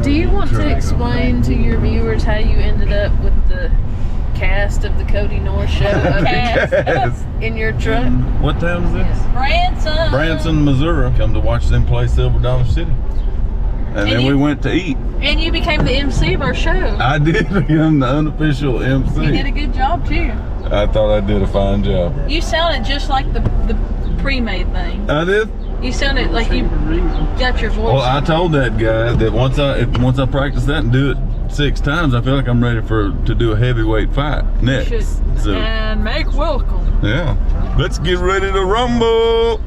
Do you want to explain to your viewers how you ended up with the cast of the Kody Norris Show in your truck? What town is this? Branson. Branson, Missouri. Come to watch them play Silver Dollar City. And then we went to eat. And you became the MC of our show. I did become the unofficial MC. You did a good job too. I thought I did a fine job. You sounded just like the pre-made thing. I did? You sounded like you got your voice. Well, I told that guy that once I practice that and do it 6 times, I feel like I'm ready to do a heavyweight fight next. So, and make welcome. yeah. Let's get ready to rumble.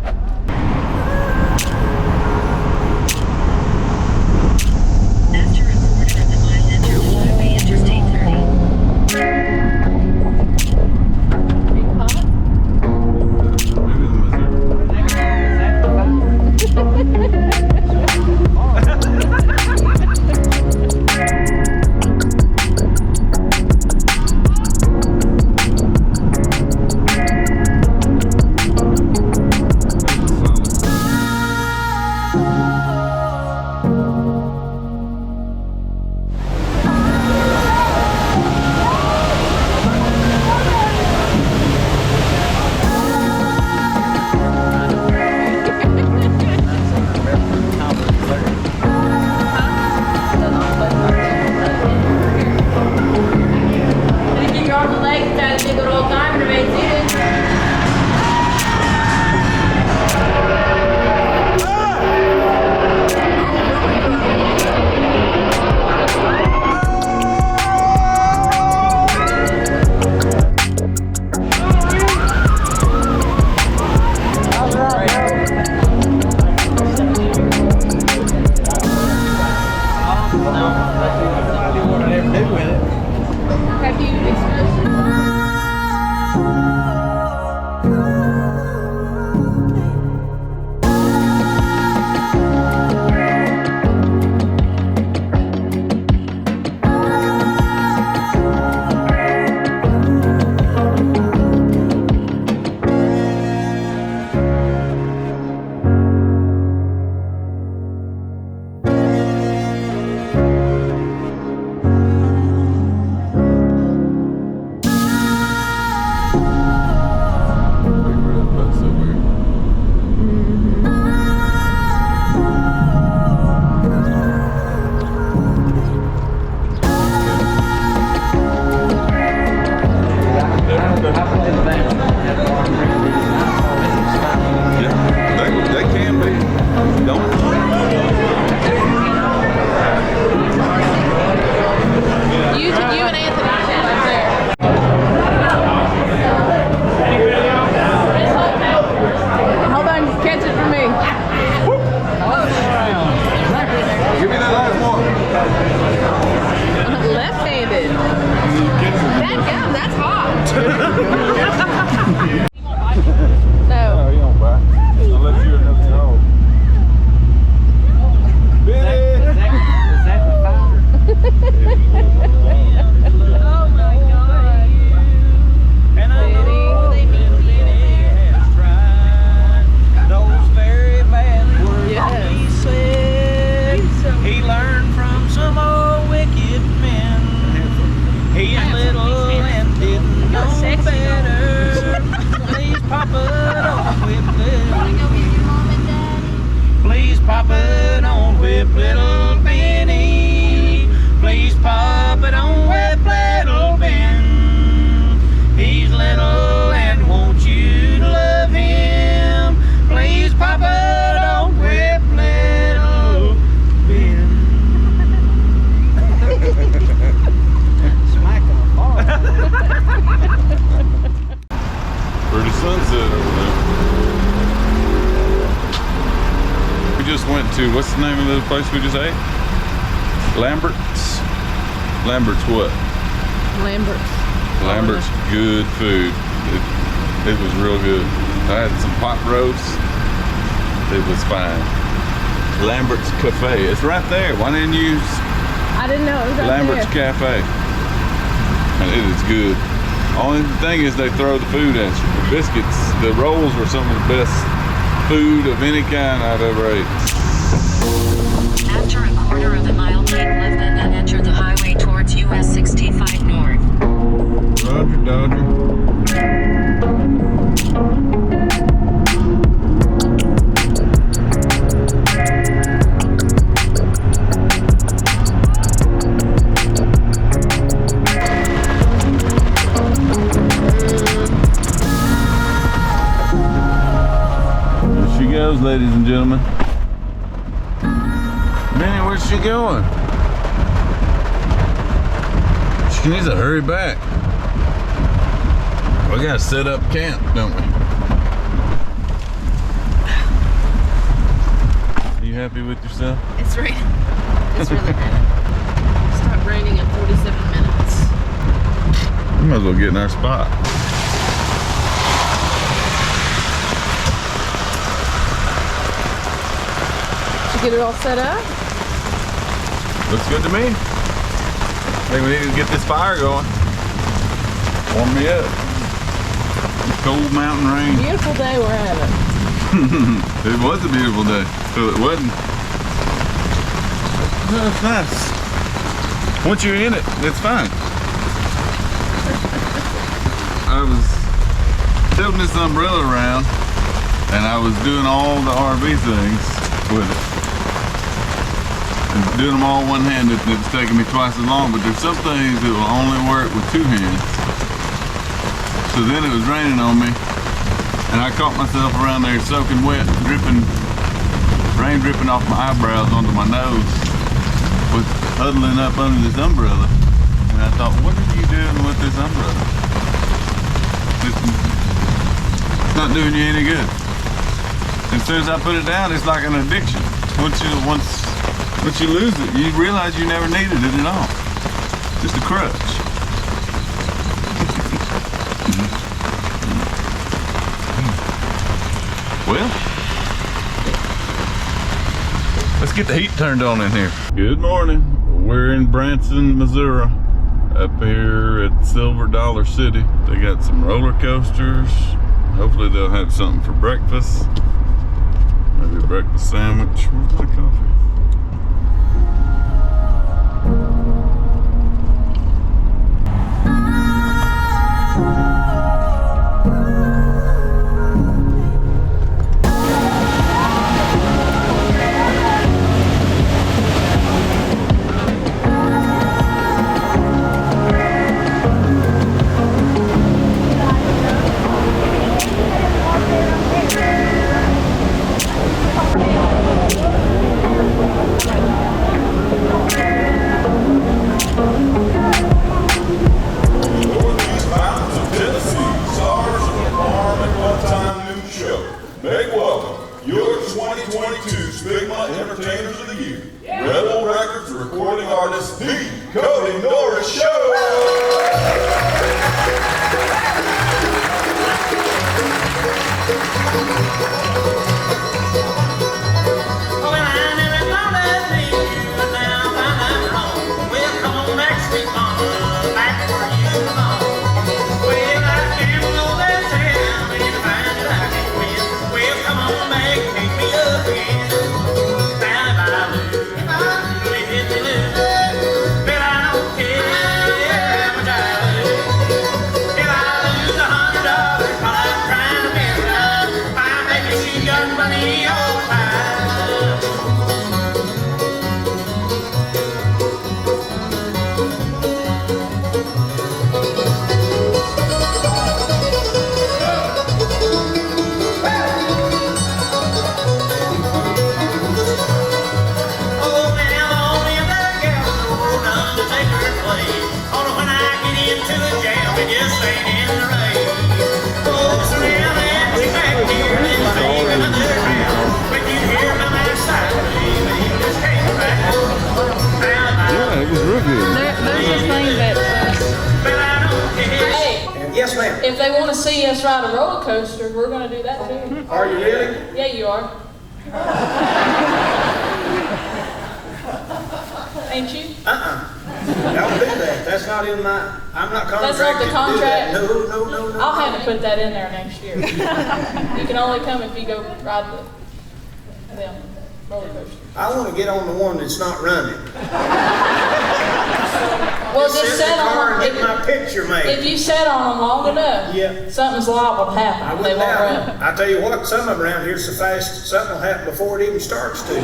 What's the name of the place we just ate? Lambert's. Lambert's what? Lambert's good food. It was real good. I had some pot roast. It was fine. Lambert's Cafe. It's right there. Why didn't you? I didn't know it was right Lambert's there. Cafe. And it is good. Only thing is they throw the food at you. The biscuits, the rolls were some of the best food of any kind I've ever ate. After a quarter of a mile, take news, ladies and gentlemen. Minnie, where's she going? She needs to hurry back. We gotta set up camp, don't we? Are you happy with yourself? It's raining. It's really raining. Stopped raining in 47 minutes. We might as well get in our spot. Did you get it all set up? Looks good to me. I think we need to get this fire going. Warm me up. Cold mountain rain. Beautiful day we're having. It was a beautiful day, so it wasn't. No, it's nice. Once you're in it, it's fine. I was tilting this umbrella around, and I was doing all the RV things with it. And doing them all one-handed, and it's taking me twice as long, but there's some things that will only work with two hands. So then it was raining on me, and I caught myself around there soaking wet, dripping, rain dripping off my eyebrows onto my nose, with huddling up under this umbrella. And I thought, what are you doing with this umbrella? It's not doing you any good. As soon as I put it down, it's like an addiction. Once you lose it, you realize you never needed it at all. Just a crutch. Well, let's get the heat turned on in here. Good morning. We're in Branson, Missouri, up here at Silver Dollar City. They got some roller coasters. Hopefully they'll have something for breakfast. Maybe a breakfast sandwich. Where's my coffee? Entertainers of the Year, Rebel Records recording artist, the Kody Norris Show. Yes, ma'am. If they want to see us ride a roller coaster, we're going to do that too. Are you really? Yeah, you are. Ain't you? Don't do that. That's not in my, I'm not contracted That's not the contract? to do that. No. I'll have to put that in there next year. You can only come if you go ride them roller coasters. I want to get on the one that's not running. Well, Just just sit in set the car on and them. get my picture made. If you set on them long enough, Yeah. something's liable to I happen. They wouldn't won't doubt run. it. I tell you what, some of them around here so fast, something will happen before it even starts to.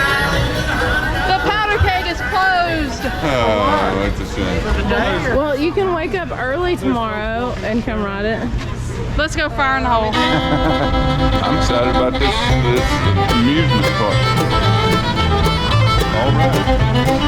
The powder keg is closed. Oh, that's a shame. Well, you you can wake up early tomorrow and come ride it. Let's go fire in the hole. I'm excited about this amusement park. All right.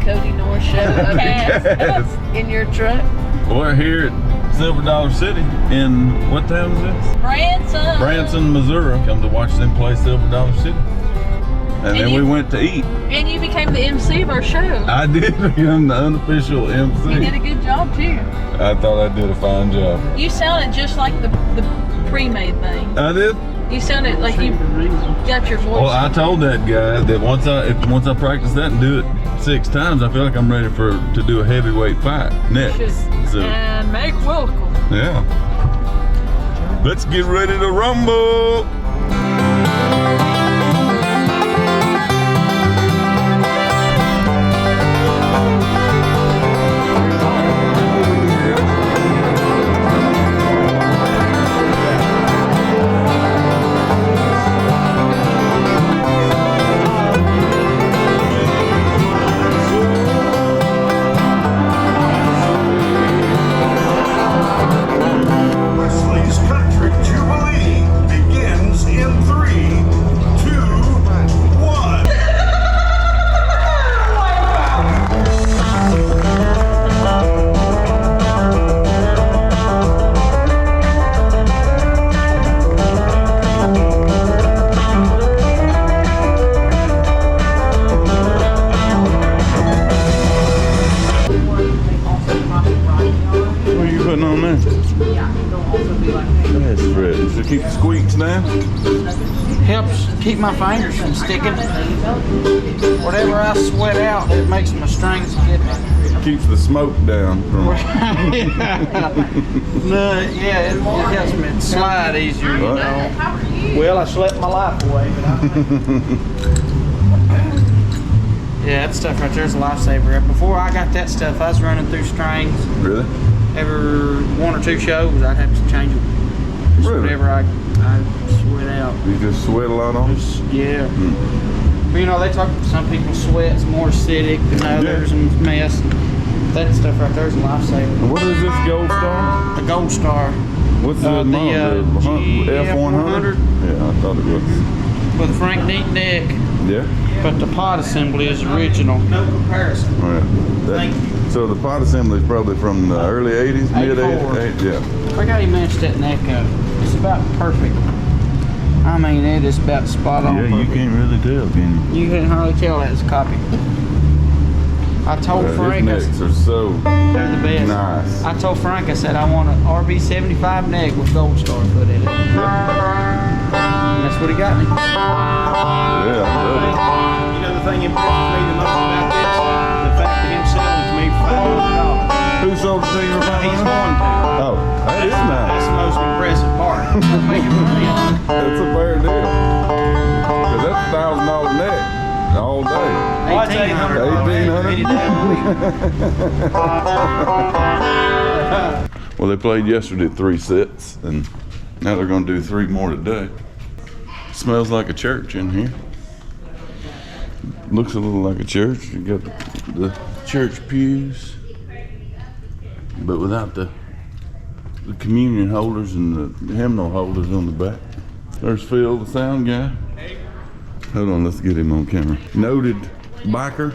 Kody Norris Show in your truck? We're here at Silver Dollar City in, what town is this? Branson. Branson, Missouri. Come to watch them play Silver Dollar City. And then we went to eat. And you became the MC of our show. I did become the unofficial MC. You did a good job too. I thought I did a fine job. You sounded just like the pre-made thing. I did? You sounded like you got your voice. Well, I told that guy that once I practice that and do it 6 times, I feel like I'm ready to do a heavyweight fight next. So, and make welcome. Yeah. Let's get ready to rumble. Keep the squeaks down. Helps keep my fingers from sticking. Whatever I sweat out, it makes my strings get keeps the smoke down from. No, yeah, it helps me slide easier, you Right. know. Well, I slept my life away, but Yeah, that stuff right there is a lifesaver. Before I got that stuff, I was running through strings. Really? Every 1 or 2 shows, I'd have to change them. Just Really? whatever I sweat out. You just sweat a lot on it? Yeah. But you know, they talk, some people sweat's more acidic than others and mess. That stuff right there is a lifesaver. What is this Gold Star? The Gold Star What's the model? F100? Yeah, I thought it was. with Frank Neat neck, Yeah? but the pod assembly is original. no comparison. All right. Thank you. So the pod assembly is probably from the early 80s, mid 84. 80s? Yeah. I got him matched that neck up. It's about perfect. I mean, it is about spot on. Yeah, you perfect. can't really tell, can you? You couldn't hardly tell that it's a copy. I told Frank, His necks are so they're the best. nice. I told Frank, I said, I want an RB75 neck with Gold Star put in it. And that's what he got me. Yeah, I love it. You know the thing that impresses me the most about this? The fact that him selling it to me for $500. Who sold the thing for He's $500? going to. Oh, that is That's nice. the most impressive part. That's a fair deal. Because that's $1,000 neck all day. Oh, it's $800. $1,800? Well, they played yesterday 3 sets, and now they're going to do 3 more today. Smells like a church in here. Looks a little like a church. You got the church pews, but without the communion holders and the hymnal holders on the back. There's Phil, the sound guy. Hold on, let's get him on camera. Noted biker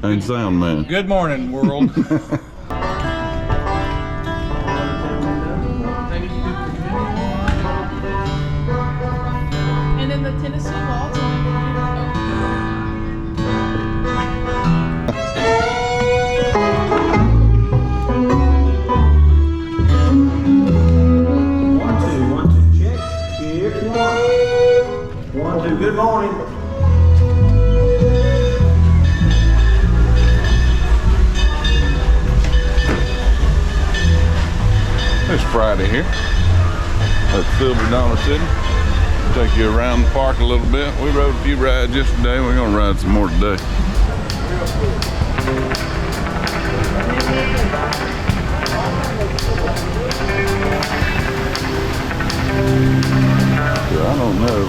and sound man. Good morning, world. And then the Tennessee Waltz. One, two, check. Check. 1, 2, good morning. It's Friday here at Silver Dollar City. Take you around the park a little bit. We rode a few rides yesterday. We're gonna ride some more today. So I don't know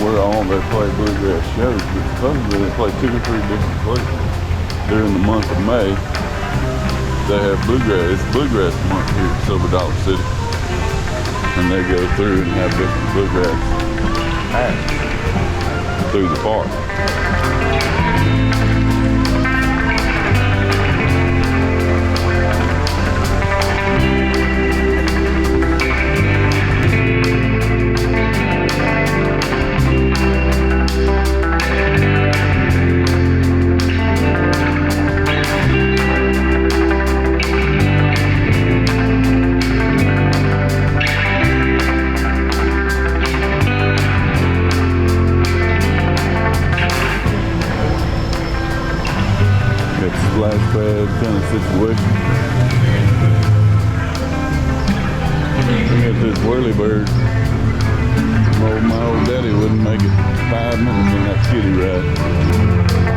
where all they play bluegrass shows, but supposedly they play 2 or 3 different places during the month of May. They have bluegrass. It's bluegrass month here at Silver Dollar City, and they go through and have different bluegrass acts through the park. Splash pad kind of situation. We got this whirly bird. My old daddy wouldn't make it 5 minutes on that kiddie ride.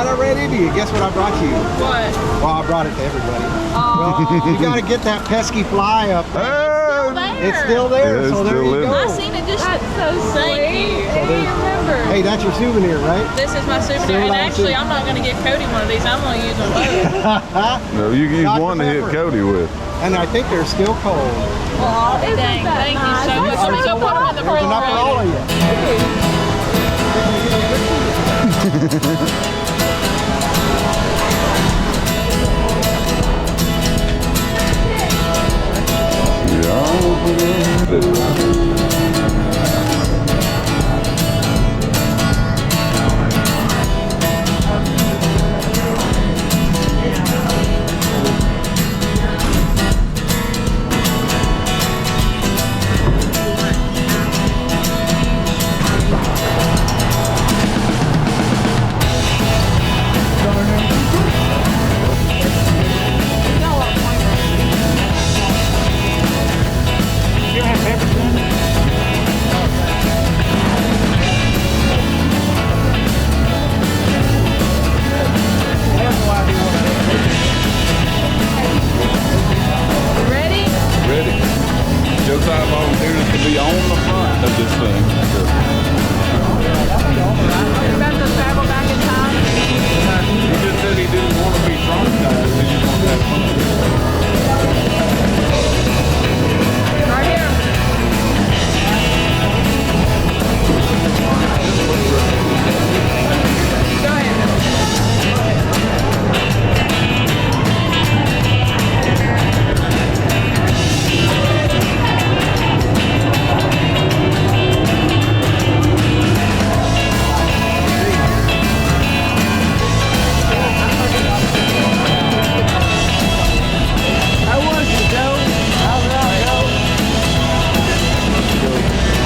that already? Do you guess what I brought you? What? Well, I brought it to everybody. Oh. Well, you got to get that pesky fly up. It's still there, so there you go. I seen it just. That's so sweet. Thank you. Hey, that's your souvenir, right? This is my souvenir, and actually, I'm not going to give Kody one of these. I'm going to use them both. No, you can use one to hit Kody with. And I think they're still cold. Oh, dang. Thank you so much. Let me go put them in the There's enough for all of you.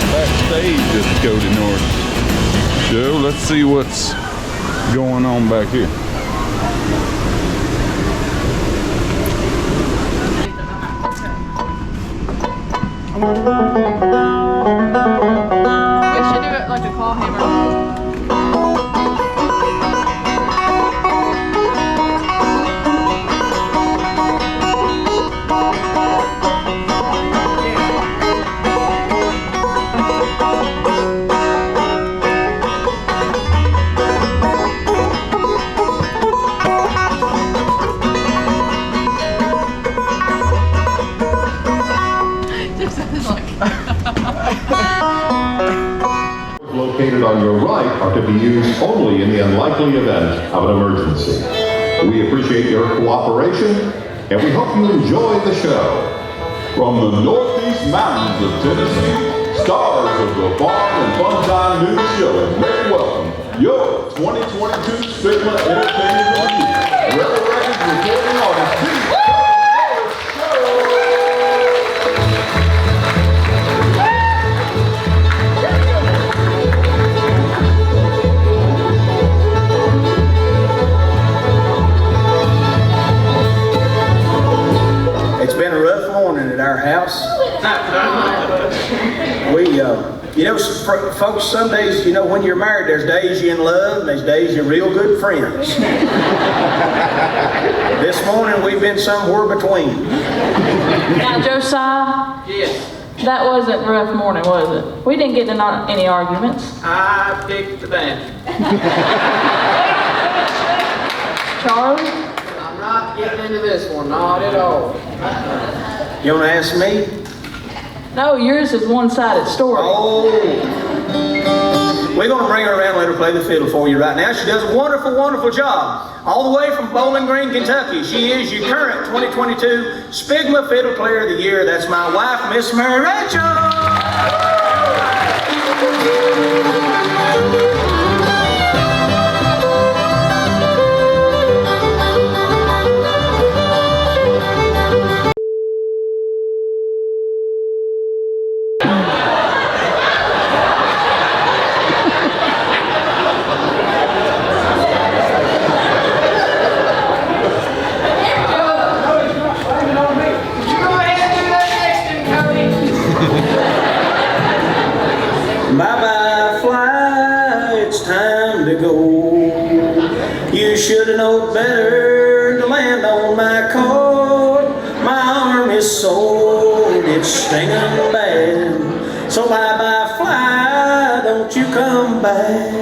Backstage at the Kody Norris Show. Let's see what's going on back here. We should do it like a claw hammer. Located on your right are to be used only in the unlikely event of an emergency. We appreciate your cooperation and we hope you enjoy the show. From the Northeast Mountains of Tennessee, stars of the Barn and Fun Time News Show, make welcome your 2022 Stigma Entertainment of the Year. Rebel Records recording artist, the Kody at our house. You know, folks, some days, you know, when you're married, there's days you're in love, and there's days you're real good friends. This morning, we've been somewhere between. Now, Josiah? Yes. That wasn't a rough morning, was it? We didn't get into any arguments. I picked the banter. Charlie? I'm not getting into this one, not at all. You want to ask me? No, yours is one-sided story. Oh. We're going to bring her around and let her play the fiddle for you right now. She does a wonderful, wonderful job. All the way from Bowling Green, Kentucky. She is your current 2022 Stigma Fiddle Player of the Year. That's my wife, Miss Mary Rachel. Bye-bye, fly. should know better to land on my cord. My arm is sore and it's stinging bad. So bye-bye fly, don't you come back.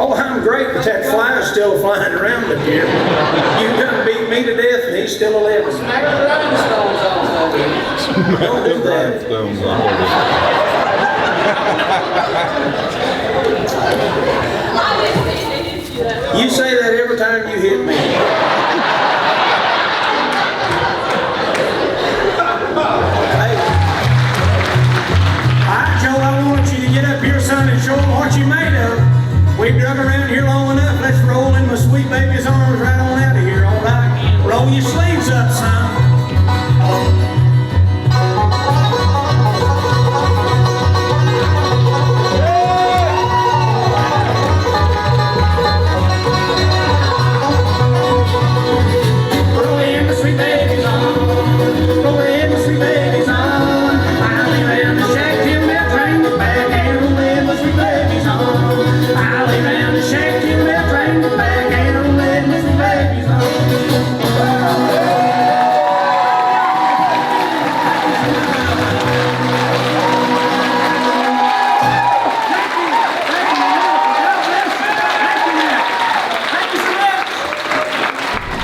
Oh, I'm great, but that fly is still flying around up here. You done beat me to death and he's still alive. Smack the rhinestones off of it. Don't do that. You say that every time you hit me. Hey. All right, Joe, I want you to get up here, son, and show them what you made of. We've drug around here long enough. Let's roll in my sweet baby's arms right on out of here, all right? Roll your sleeves up, son. Roll in my sweet baby's arms. Roll in my sweet baby's arms. I'll be around the shack till that train gets back. And roll in my sweet baby's arms. I'll be around the shack till that train gets back. And roll in my sweet baby's arms.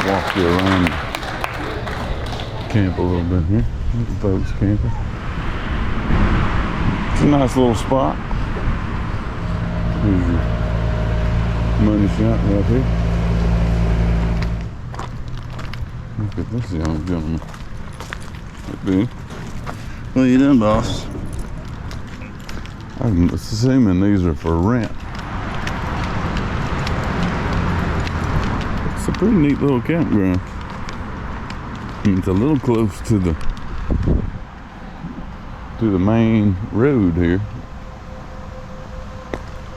Walk you around camp a little bit here. The folks camping. It's a nice little spot. Here's your money shot right here. Look at this young gentleman. That big. What you doing, boss? I'm assuming these are for rent. It's a pretty neat little campground. It's a little close to the main road here.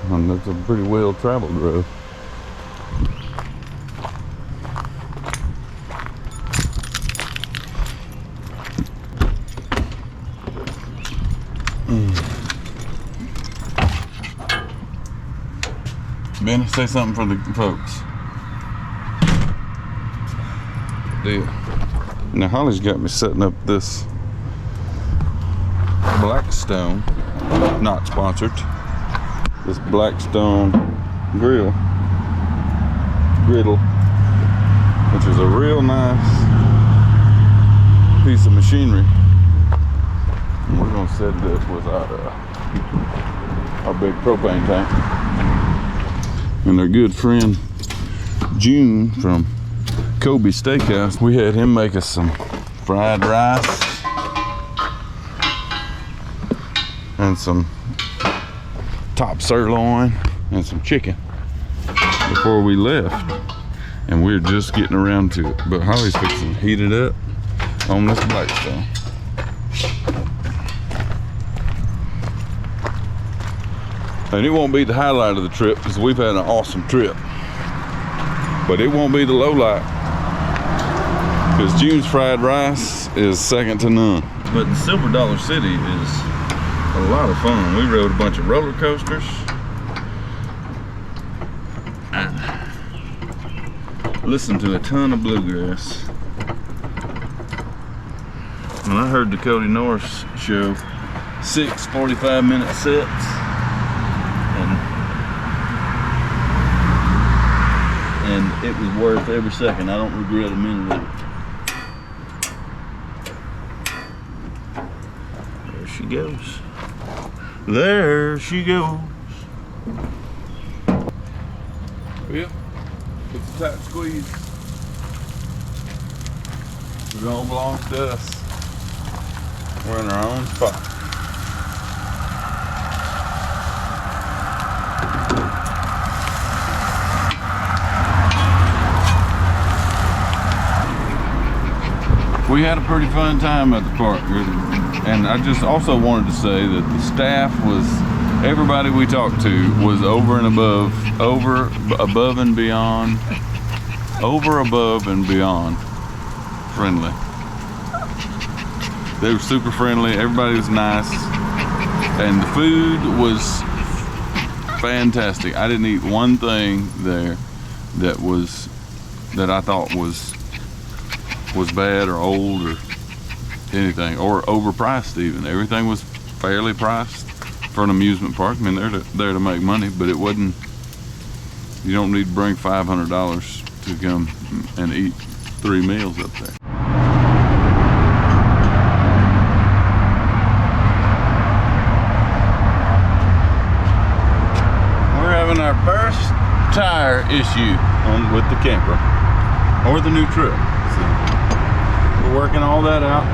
And that's a pretty well traveled road. Ben, say something for the folks. Deal. Now Holly's got me setting up this Blackstone, not sponsored, this Blackstone griddle, which is a real nice piece of machinery. And we're gonna set this with our big propane tank. And our good friend June from Kobe Steakhouse, we had him make us some fried rice and some top sirloin and some chicken before we left, and we're just getting around to it. But Holly's fixing to heat it up on this Blackstone. And it won't be the highlight of the trip because we've had an awesome trip, but it won't be the low light because June's fried rice is second to none. But the Silver Dollar City is a lot of fun. We rode a bunch of roller coasters. Listened to a ton of bluegrass. And I heard the Kody Norris Show 6 45-minute sets. And it was worth every second. I don't regret a minute of it. There she goes. There she goes. Well, it's a tight squeeze. It all belongs to us. We're in our own spot. We had a pretty fun time at the park, and I just also wanted to say that the staff was, everybody we talked to was over and above and beyond friendly. They were super friendly. Everybody was nice, and the food was fantastic. I didn't eat one thing there that I thought was bad or old or anything, or overpriced even. Everything was fairly priced for an amusement park. I mean, they're there to make money, but it wasn't. You don't need to bring $500 to come and eat 3 meals up there. We're having our first tire issue with the camper or the new truck. So we're working all that out.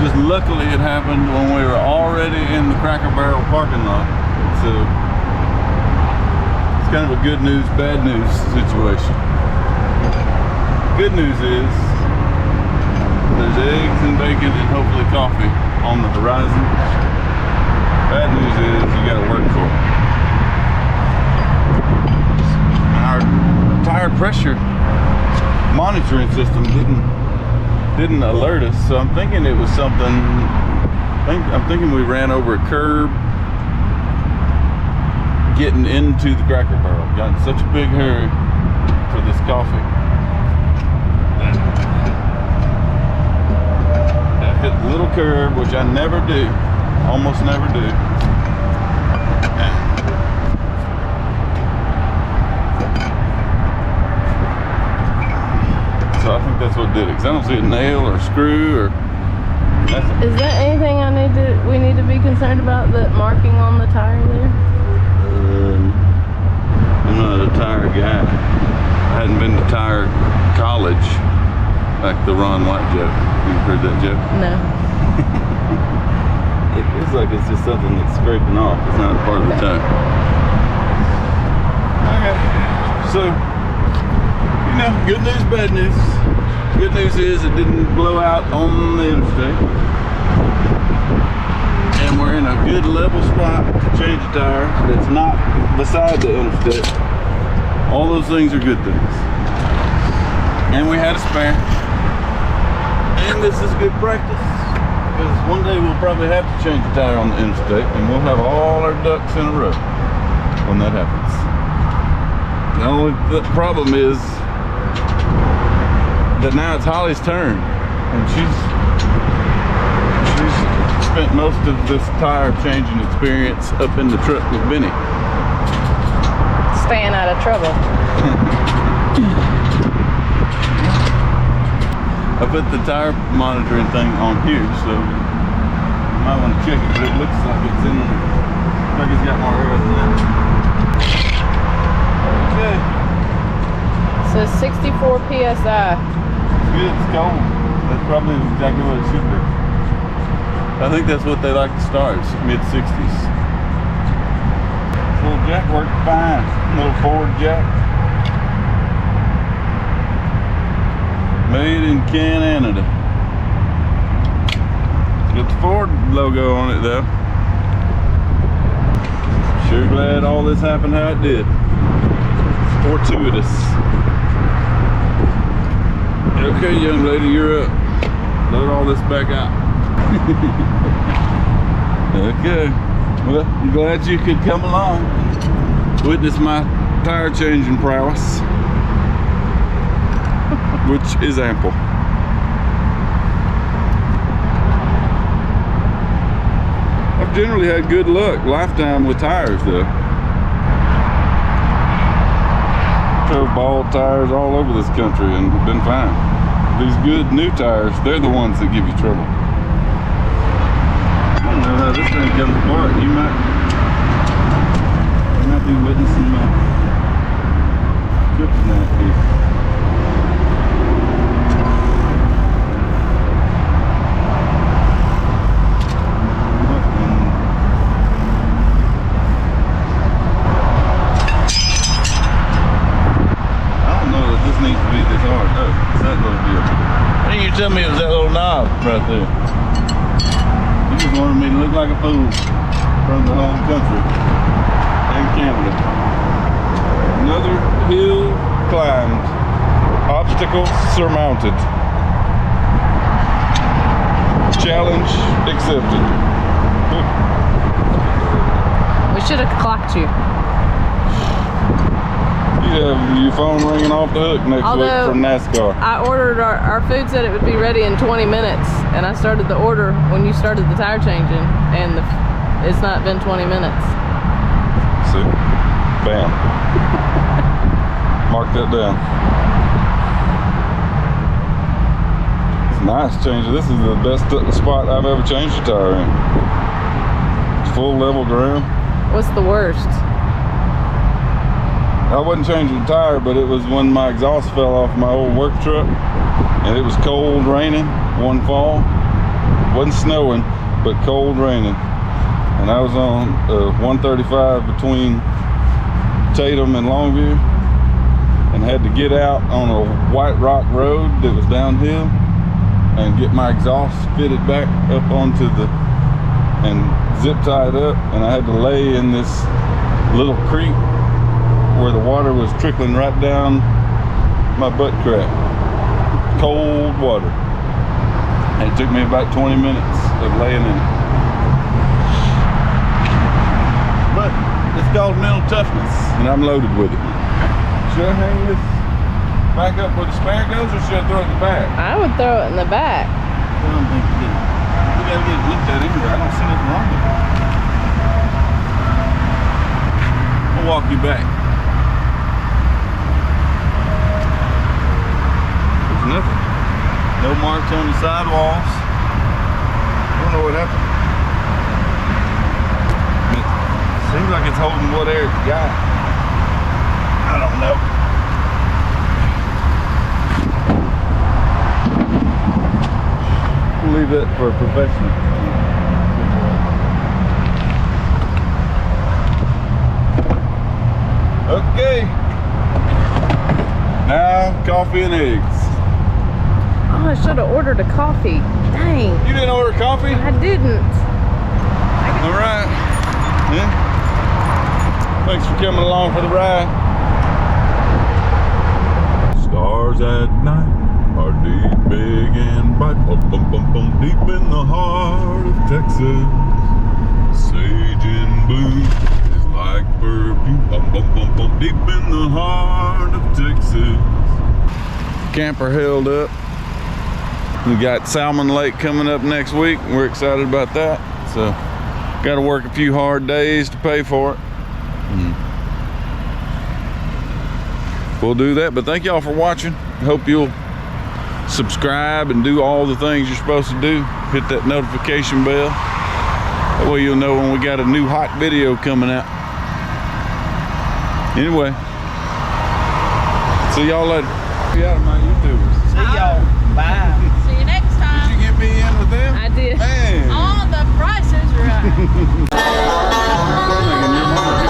Just luckily it happened when we were already in the Cracker Barrel parking lot. So it's kind of a good news, bad news situation. Good news is there's eggs and bacon and hopefully coffee on the horizon. Bad news is you gotta work for it. Our tire pressure monitoring system didn't alert us, so I'm thinking it was something. I'm thinking we ran over a curb getting into the Cracker Barrel. Got in such a big hurry for this coffee. I hit the little curb, which I never do, almost never do. So I think that's what did it, because I don't see a nail or a screw or nothing. Is there anything we need to be concerned about, that marking on the tire there? I'm not a tire guy. I hadn't been to tire college, like the Ron White joke. You've heard that joke? No. It feels like it's just something that's scraping off. It's not a part of the tire. Okay. So, you know, good news, bad news. Good news is it didn't blow out on the interstate. And we're in a good level spot to change a tire that's not beside the interstate. All those things are good things. And we had a spare. And this is good practice, because one day we'll probably have to change a tire on the interstate, and we'll have all our ducks in a row when that happens. The only problem is that now it's Holly's turn, and she's spent most of this tire changing experience up in the truck with Benny. Staying out of trouble. I put the tire monitoring thing on here, so you might want to check it, but it looks like it's in there. Like it's got more air than that. Okay. So 64 PSI. Good, it's cold. That's probably exactly what it should be. I think that's what they like to start, mid-60s. Little jack worked fine. Little Ford jack. Made in Canada. Got the Ford logo on it though. Sure glad all this happened how it did. It's fortuitous. Okay, young lady, you're up. Load all this back out. Okay. Well, I'm glad you could come along. Witness my tire changing prowess. Which is ample. I've generally had good luck lifetime with tires though. Drove ball tires all over this country and been fine. These good new tires, they're the ones that give you trouble. I don't know how this thing comes apart. You might be witnessing my kryptonite here. Tell me it was that little knob right there. You just wanted me to look like a fool from the whole country and Canada. Another hill climbed, obstacles surmounted. Challenge accepted. We should have clocked you. You have your phone ringing off the hook next week from NASCAR. I ordered our food said it would be ready in 20 minutes, and I started the order when you started the tire changing, and it's not been 20 minutes. See? Bam. Mark that down. It's nice changing. This is the best spot I've ever changed a tire in. It's full level ground. What's the worst? I wasn't changing the tire, but it was when my exhaust fell off my old work truck, and it was cold raining one fall. Wasn't snowing, but cold raining. And I was on 135 between Tatum and Longview, and had to get out on a white rock road that was downhill and get my exhaust fitted back up onto the, and zip tied up, and I had to lay in this little creek where the water was trickling right down my butt crack. Cold water. And it took me about 20 minutes of laying in it. But it's called mental toughness, and I'm loaded with it. Should I hang this back up where the spare goes, or should I throw it in the back? I would throw it in the back. I don't think we gotta get it looked at anyway. I don't see nothing wrong with it. I'll walk you back. Nothing. No marks on the sidewalls. I don't know what happened. It seems like it's holding what air it's got. I don't know. We'll leave that for a professional. Okay. Now, coffee and eggs. Oh, I should have ordered a coffee. Dang. You didn't order coffee? I didn't. All right. Yeah. Thanks for coming along for the ride. Stars at night are deep, big, and bright. Bum, bum, bum, bum, deep in the heart of Texas. Sage and blue is like perfume. Bum, bum, bum, bum, deep in the heart of Texas. Camper held up. We got Salmon Lake coming up next week. We're excited about that. So, got to work a few hard days to pay for it. We'll do that. But thank y'all for watching. Hope you'll subscribe and do all the things you're supposed to do. Hit that notification bell. That way you'll know when we got a new hot video coming out. Anyway, see y'all later. Be out of my YouTubers. See y'all. Bye. See you next time. Did you get me in with them? I did. Man. All the prices right. I'm thinking your mama